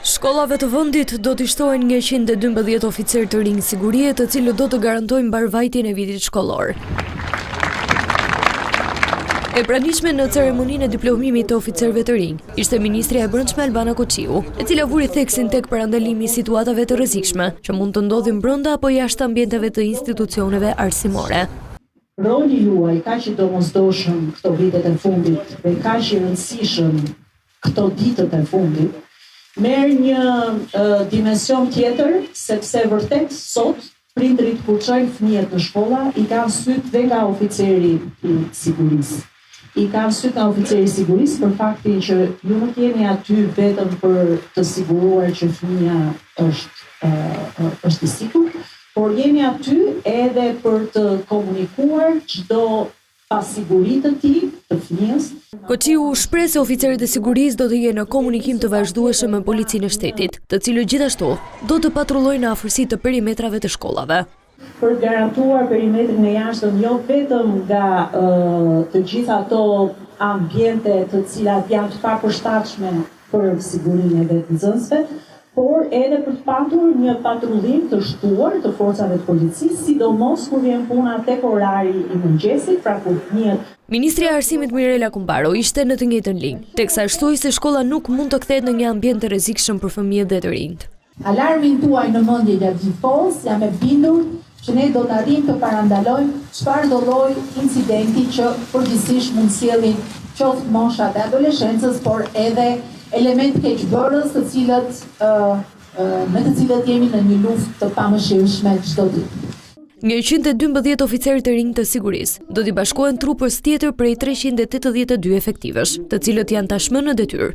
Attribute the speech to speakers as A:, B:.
A: Shkollave të vendit do t'i shtohen 112 oficerë të rinj sigurie, të cilët do të garantojnë mbarvajtjen e vitit shkollor. E pranishme në ceremoninë e diplomimit të oficerëve të rinj ishte Ministrja e Brendshme Albana Koqiu, e cila vuri theksin tek parandalimi i situatave të rrezikshme që mund të ndodhin brenda apo jashtë ambienteve të institucioneve arsimore.
B: Roli juaj kaq i domosdoshëm këto vitet e fundit dhe kaq i rëndësishëm këto ditët e fundit merr një dimension tjetër, sepse vërtet sot prindrit kur çojnë fëmijët në shkolla i kanë syt dhe nga oficeri i sigurisë. I kanë syt nga oficeri i sigurisë për faktin që ju nuk jeni aty vetëm për të siguruar që fëmia është i sigurt, por jeni aty edhe për të komunikuar çdo pasiguri të tij, të fëmijës.
A: Koqiu shpreh se oficerët e sigurisë do të jenë në komunikim të vazhdueshëm me policinë e shtetit, të cilët gjithashtu do të patrullojnë në afërsi të perimetrave të shkollave.
B: Për garantuar perimetrin e jashtëm jo vetëm nga të gjitha ato ambiente të cilat janë të papërshtatshme për sigurinë e vetë nxënësve, por edhe për të patur një patrullim të shtuar të forcave të policisë, sidomos kur vjen puna tek orari i mëngjesit, pra kur fëmijët.
A: Ministria e Arsimit Mirela Kumbaro ishte në të njëjtën linjë, teksa shtoi se shkolla nuk mund të kthehet në një ambient të rrezikshëm për fëmijët dhe të rinjt.
C: Alarmin tuaj në mendje gjatë gjithë kohës, jam e bindur që ne do të arrijmë të parandalojmë çfarë do lloj incidenti që përgjithsisht mund sjellin qoftë moshat e adoleshencës, por edhe element keqbërës me të cilët jemi në një luftë të pamëshirshme çdo ditë.
A: 112 oficerë të rinj të sigurisë do t'i bashkohen trupës tjetër prej 382 efektivesh, të cilët janë tashmë në detyrë.